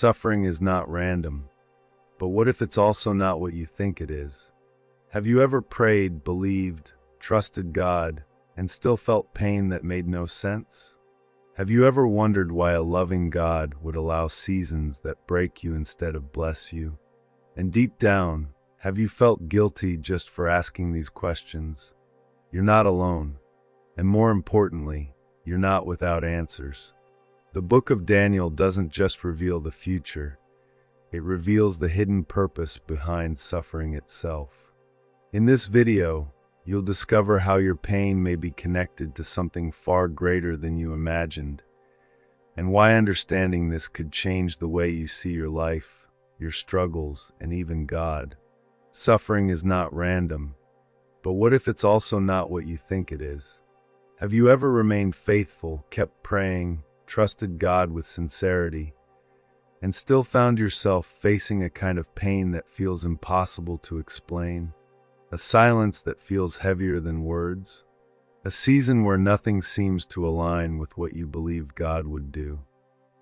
Suffering is not random, but what if it's also not what you think it is? Have you ever prayed, believed, trusted God, and still felt pain that made no sense? Have you ever wondered why a loving God would allow seasons that break you instead of bless you? And deep down, have you felt guilty just for asking these questions? You're not alone, and more importantly, you're not without answers. The book of Daniel doesn't just reveal the future, it reveals the hidden purpose behind suffering itself. In this video, you'll discover how your pain may be connected to something far greater than you imagined, and why understanding this could change the way you see your life, your struggles, and even God. Suffering is not random, but what if it's also not what you think it is? Have you ever remained faithful, kept praying, trusted God with sincerity, and still found yourself facing a kind of pain that feels impossible to explain? A silence that feels heavier than words? A season where nothing seems to align with what you believed God would do.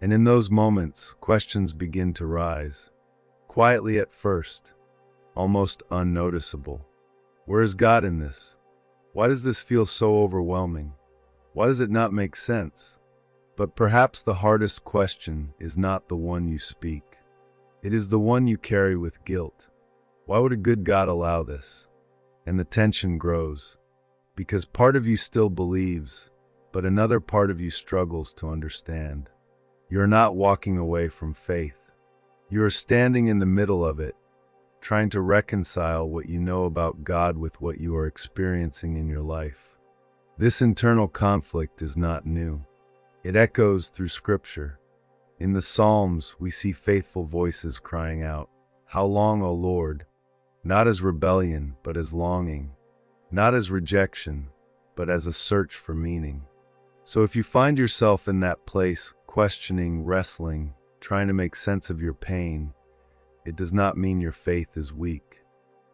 And in those moments, questions begin to rise. Quietly at first, almost unnoticeable. Where is God in this? Why does this feel so overwhelming? Why does it not make sense? But perhaps the hardest question is not the one you speak. It is the one you carry with guilt. Why would a good God allow this? And the tension grows, because part of you still believes, but another part of you struggles to understand. You're not walking away from faith. You are standing in the middle of it, trying to reconcile what you know about God with what you are experiencing in your life. This internal conflict is not new. It echoes through Scripture. In the Psalms, we see faithful voices crying out, "How long, O Lord?" Not as rebellion, but as longing. Not as rejection, but as a search for meaning. So if you find yourself in that place, questioning, wrestling, trying to make sense of your pain, it does not mean your faith is weak.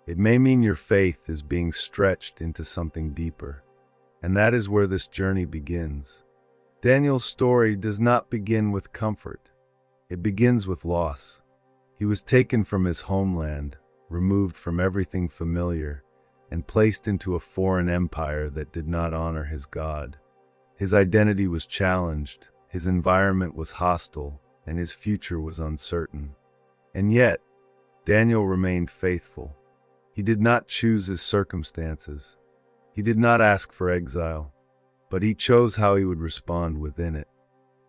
It may mean your faith is being stretched into something deeper. And that is where this journey begins. Daniel's story does not begin with comfort. It begins with loss. He was taken from his homeland, removed from everything familiar, and placed into a foreign empire that did not honor his God. His identity was challenged, his environment was hostile, and his future was uncertain. And yet, Daniel remained faithful. He did not choose his circumstances. He did not ask for exile, but he chose how he would respond within it.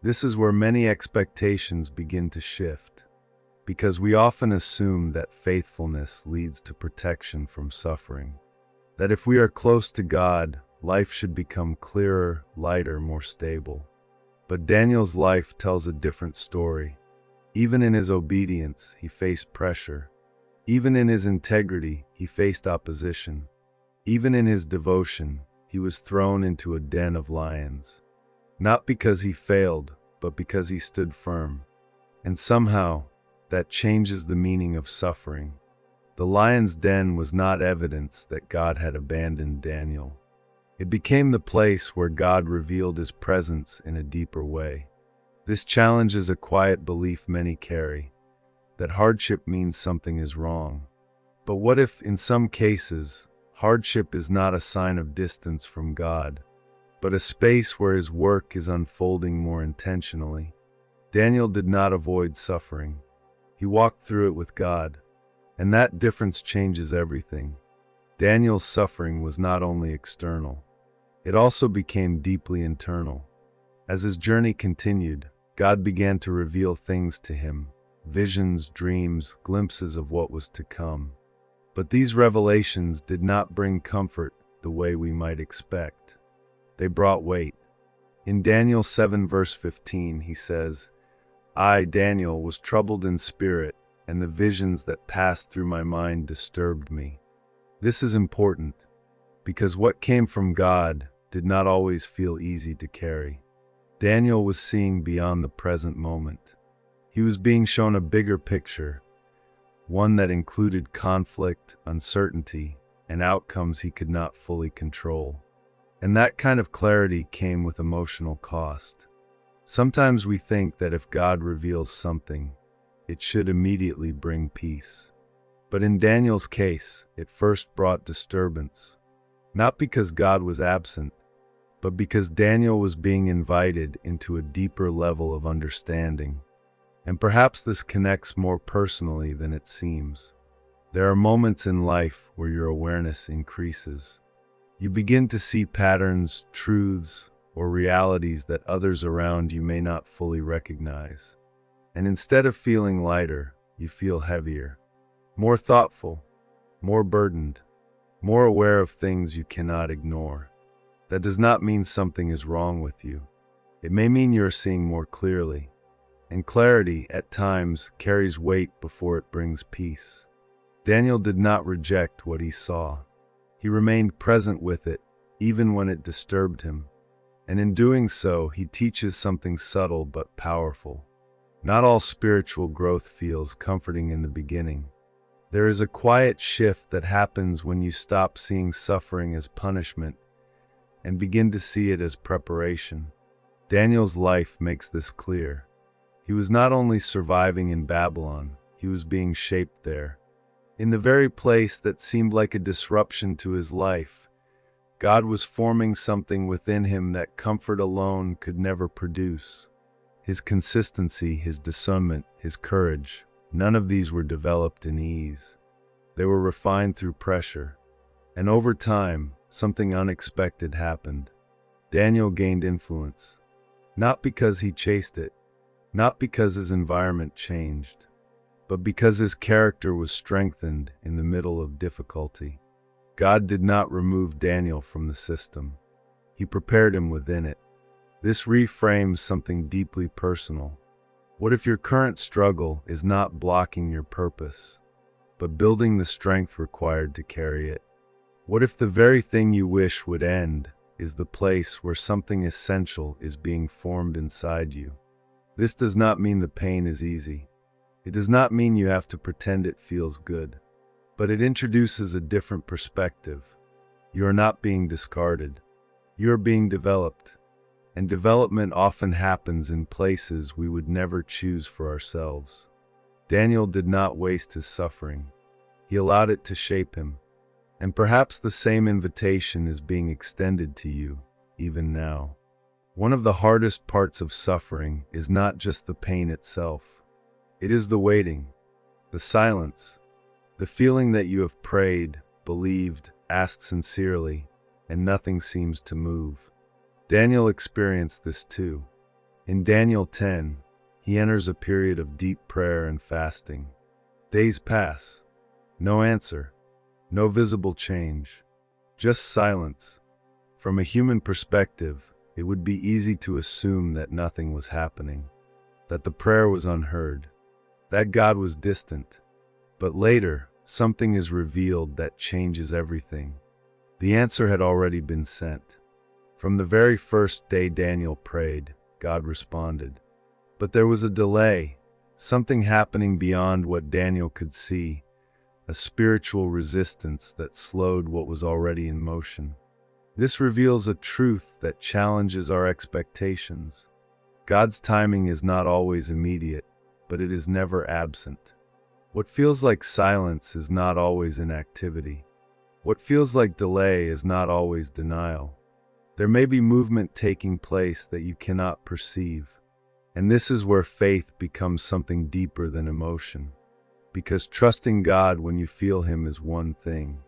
This is where many expectations begin to shift, because we often assume that faithfulness leads to protection from suffering. That if we are close to God, life should become clearer, lighter, more stable. But Daniel's life tells a different story. Even in his obedience, he faced pressure. Even in his integrity, he faced opposition. Even in his devotion, he was thrown into a den of lions. Not because he failed, but because he stood firm. And somehow, that changes the meaning of suffering. The lion's den was not evidence that God had abandoned Daniel. It became the place where God revealed his presence in a deeper way. This challenges a quiet belief many carry, that hardship means something is wrong. But what if, in some cases, hardship is not a sign of distance from God, but a space where his work is unfolding more intentionally? Daniel did not avoid suffering. He walked through it with God, and that difference changes everything. Daniel's suffering was not only external, it also became deeply internal. As his journey continued, God began to reveal things to him, visions, dreams, glimpses of what was to come. But these revelations did not bring comfort the way we might expect. They brought weight. In Daniel 7 verse 15, he says, "I, Daniel, was troubled in spirit, and the visions that passed through my mind disturbed me." This is important, because what came from God did not always feel easy to carry. Daniel was seeing beyond the present moment. He was being shown a bigger picture, one that included conflict, uncertainty, and outcomes he could not fully control. And that kind of clarity came with emotional cost. Sometimes we think that if God reveals something, it should immediately bring peace. But in Daniel's case, it first brought disturbance, not because God was absent, but because Daniel was being invited into a deeper level of understanding. And perhaps this connects more personally than it seems. There are moments in life where your awareness increases. You begin to see patterns, truths, or realities that others around you may not fully recognize. And instead of feeling lighter, you feel heavier, more thoughtful, more burdened, more aware of things you cannot ignore. That does not mean something is wrong with you. It may mean you're seeing more clearly. And clarity, at times, carries weight before it brings peace. Daniel did not reject what he saw. He remained present with it, even when it disturbed him. And in doing so, he teaches something subtle but powerful. Not all spiritual growth feels comforting in the beginning. There is a quiet shift that happens when you stop seeing suffering as punishment and begin to see it as preparation. Daniel's life makes this clear. He was not only surviving in Babylon, he was being shaped there. In the very place that seemed like a disruption to his life, God was forming something within him that comfort alone could never produce. His consistency, his discernment, his courage, none of these were developed in ease. They were refined through pressure. And over time, something unexpected happened. Daniel gained influence, not because he chased it, not because his environment changed, but because his character was strengthened in the middle of difficulty. God did not remove Daniel from the system. He prepared him within it. This reframes something deeply personal. What if your current struggle is not blocking your purpose, but building the strength required to carry it? What if the very thing you wish would end is the place where something essential is being formed inside you? This does not mean the pain is easy. It does not mean you have to pretend it feels good. But it introduces a different perspective. You are not being discarded. You are being developed. And development often happens in places we would never choose for ourselves. Daniel did not waste his suffering. He allowed it to shape him. And perhaps the same invitation is being extended to you, even now. One of the hardest parts of suffering is not just the pain itself. It is the waiting, the silence, the feeling that you have prayed, believed, asked sincerely, and nothing seems to move. Daniel experienced this too. In Daniel 10, he enters a period of deep prayer and fasting. Days pass. No answer. No visible change. Just silence. From a human perspective, it would be easy to assume that nothing was happening, that the prayer was unheard, that God was distant. But later, something is revealed that changes everything. The answer had already been sent. From the very first day Daniel prayed, God responded. But there was a delay, something happening beyond what Daniel could see, a spiritual resistance that slowed what was already in motion. This reveals a truth that challenges our expectations. God's timing is not always immediate, but it is never absent. What feels like silence is not always inactivity. What feels like delay is not always denial. There may be movement taking place that you cannot perceive. And this is where faith becomes something deeper than emotion. Because trusting God when you feel Him is one thing,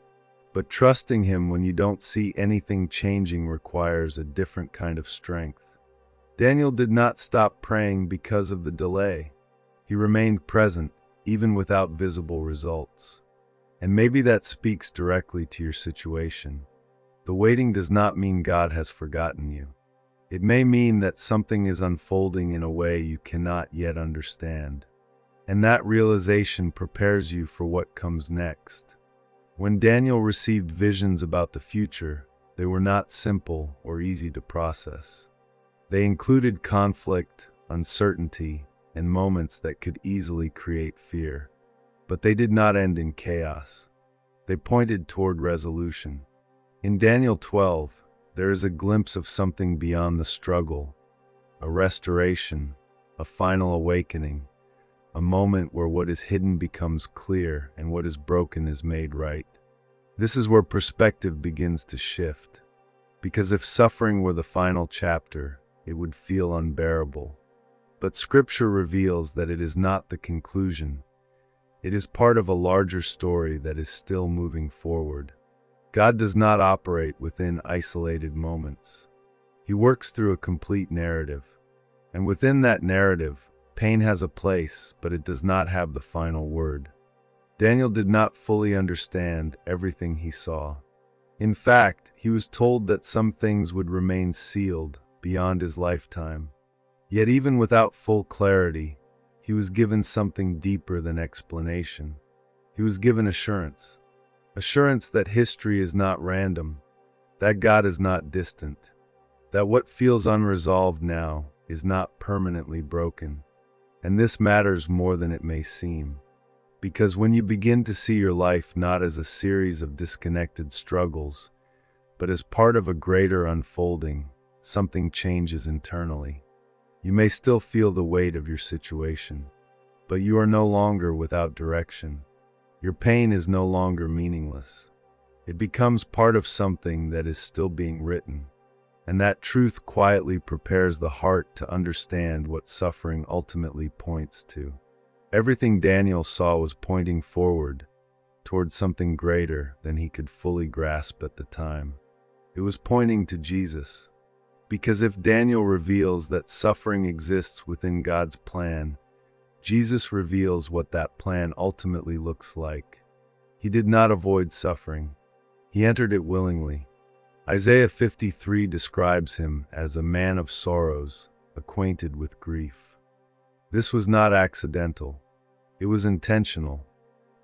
but trusting Him when you don't see anything changing requires a different kind of strength. Daniel did not stop praying because of the delay. He remained present, even without visible results. And maybe that speaks directly to your situation. The waiting does not mean God has forgotten you. It may mean that something is unfolding in a way you cannot yet understand. And that realization prepares you for what comes next. When Daniel received visions about the future, they were not simple or easy to process. They included conflict, uncertainty, and moments that could easily create fear. But they did not end in chaos. They pointed toward resolution. In Daniel 12, there is a glimpse of something beyond the struggle, a restoration, a final awakening, a moment where what is hidden becomes clear and what is broken is made right. This is where perspective begins to shift. Because if suffering were the final chapter, it would feel unbearable. But Scripture reveals that it is not the conclusion. It is part of a larger story that is still moving forward. God does not operate within isolated moments. He works through a complete narrative. And within that narrative, pain has a place, but it does not have the final word. Daniel did not fully understand everything he saw. In fact, he was told that some things would remain sealed beyond his lifetime. Yet even without full clarity, he was given something deeper than explanation. He was given assurance. Assurance that history is not random, that God is not distant, that what feels unresolved now is not permanently broken. And this matters more than it may seem. Because when you begin to see your life not as a series of disconnected struggles, but as part of a greater unfolding, something changes internally. You may still feel the weight of your situation, but you are no longer without direction. Your pain is no longer meaningless. It becomes part of something that is still being written, and that truth quietly prepares the heart to understand what suffering ultimately points to. Everything Daniel saw was pointing forward, towards something greater than he could fully grasp at the time. It was pointing to Jesus. Because if Daniel reveals that suffering exists within God's plan, Jesus reveals what that plan ultimately looks like. He did not avoid suffering. He entered it willingly. Isaiah 53 describes him as a man of sorrows, acquainted with grief. This was not accidental. It was intentional.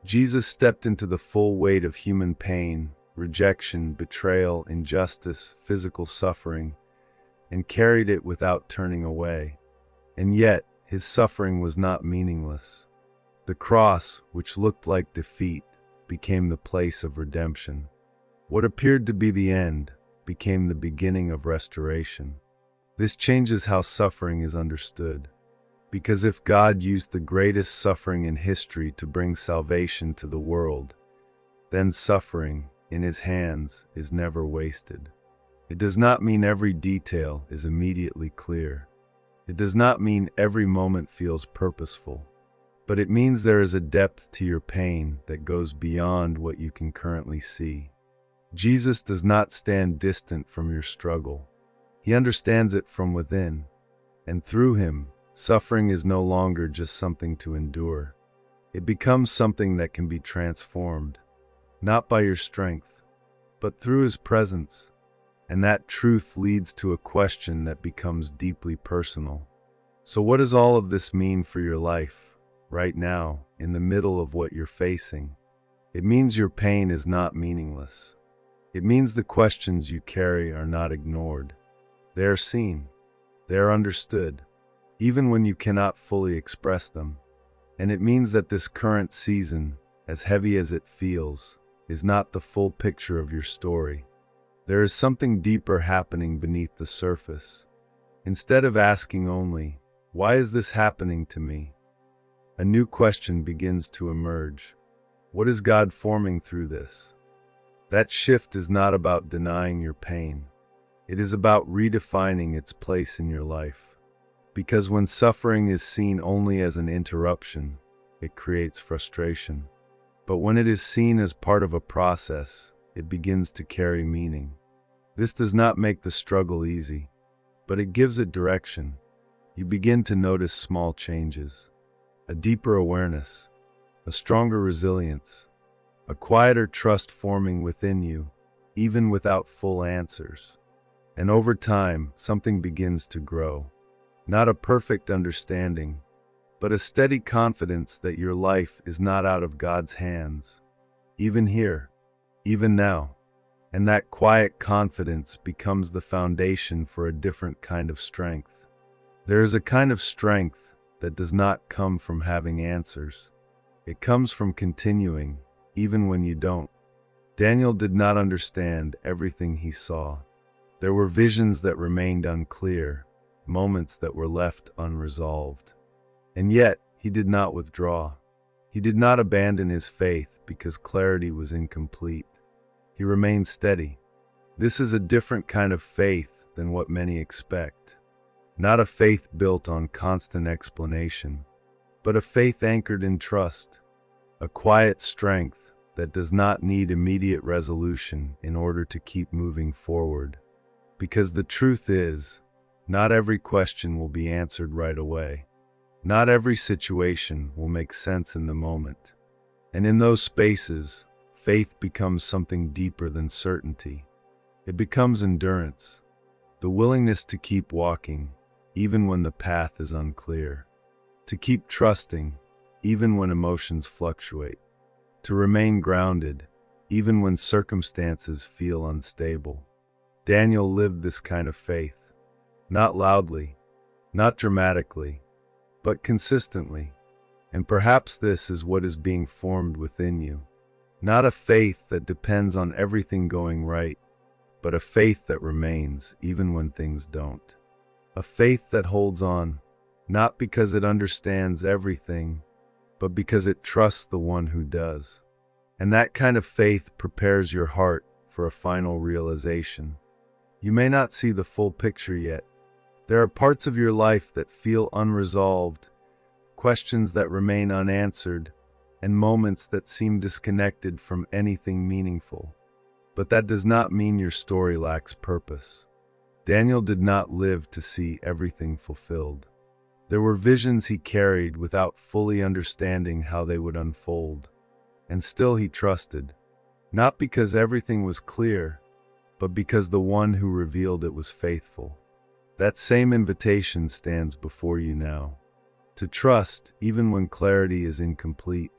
Jesus stepped into the full weight of human pain, rejection, betrayal, injustice, physical suffering, and carried it without turning away. And yet, his suffering was not meaningless. The cross, which looked like defeat, became the place of redemption. What appeared to be the end became the beginning of restoration. This changes how suffering is understood. Because if God used the greatest suffering in history to bring salvation to the world, then suffering, in his hands, is never wasted. It does not mean every detail is immediately clear. It does not mean every moment feels purposeful. But it means there is a depth to your pain that goes beyond what you can currently see. Jesus does not stand distant from your struggle. He understands it from within. And through him, suffering is no longer just something to endure. It becomes something that can be transformed, not by your strength, but through his presence. And that truth leads to a question that becomes deeply personal. So what does all of this mean for your life, right now, in the middle of what you're facing? It means your pain is not meaningless. It means the questions you carry are not ignored. They are seen. They are understood, even when you cannot fully express them. And it means that this current season, as heavy as it feels, is not the full picture of your story. There is something deeper happening beneath the surface. Instead of asking only, "Why is this happening to me?" a new question begins to emerge. What is God forming through this? That shift is not about denying your pain. It is about redefining its place in your life. Because when suffering is seen only as an interruption, it creates frustration. But when it is seen as part of a process, it begins to carry meaning. This does not make the struggle easy, but it gives it direction. You begin to notice small changes, a deeper awareness, a stronger resilience, a quieter trust forming within you, even without full answers. And over time, something begins to grow. Not a perfect understanding, but a steady confidence that your life is not out of God's hands, even here, even now. And that quiet confidence becomes the foundation for a different kind of strength. There is a kind of strength that does not come from having answers. It comes from continuing, even when you don't. Daniel did not understand everything he saw. There were visions that remained unclear, moments that were left unresolved. And yet, he did not withdraw. He did not abandon his faith because clarity was incomplete. He remained steady. This is a different kind of faith than what many expect. Not a faith built on constant explanation, but a faith anchored in trust, a quiet strength that does not need immediate resolution in order to keep moving forward. Because the truth is, not every question will be answered right away. Not every situation will make sense in the moment. And in those spaces, faith becomes something deeper than certainty. It becomes endurance, the willingness to keep walking, even when the path is unclear, to keep trusting, even when emotions fluctuate, to remain grounded, even when circumstances feel unstable. Daniel lived this kind of faith, not loudly, not dramatically, but consistently. And perhaps this is what is being formed within you. Not a faith that depends on everything going right, but a faith that remains even when things don't. A faith that holds on, not because it understands everything, but because it trusts the one who does. And that kind of faith prepares your heart for a final realization. You may not see the full picture yet. There are parts of your life that feel unresolved, questions that remain unanswered, and moments that seem disconnected from anything meaningful. But that does not mean your story lacks purpose. Daniel did not live to see everything fulfilled. There were visions he carried without fully understanding how they would unfold. And still he trusted, not because everything was clear, but because the one who revealed it was faithful. That same invitation stands before you now. To trust even when clarity is incomplete.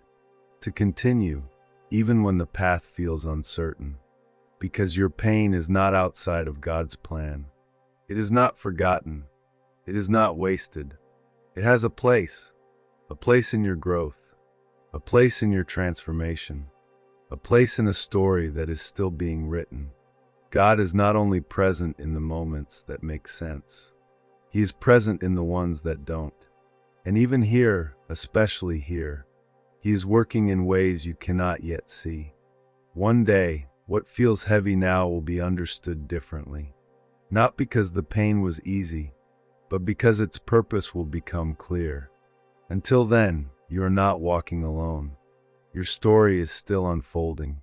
To continue even when the path feels uncertain. Because your pain is not outside of God's plan. It is not forgotten. It is not wasted. It has a place in your growth, a place in your transformation, a place in a story that is still being written. God is not only present in the moments that make sense. He is present in the ones that don't. And even here, especially here, He is working in ways you cannot yet see. One day, what feels heavy now will be understood differently. Not because the pain was easy, but because its purpose will become clear. Until then, you are not walking alone. Your story is still unfolding.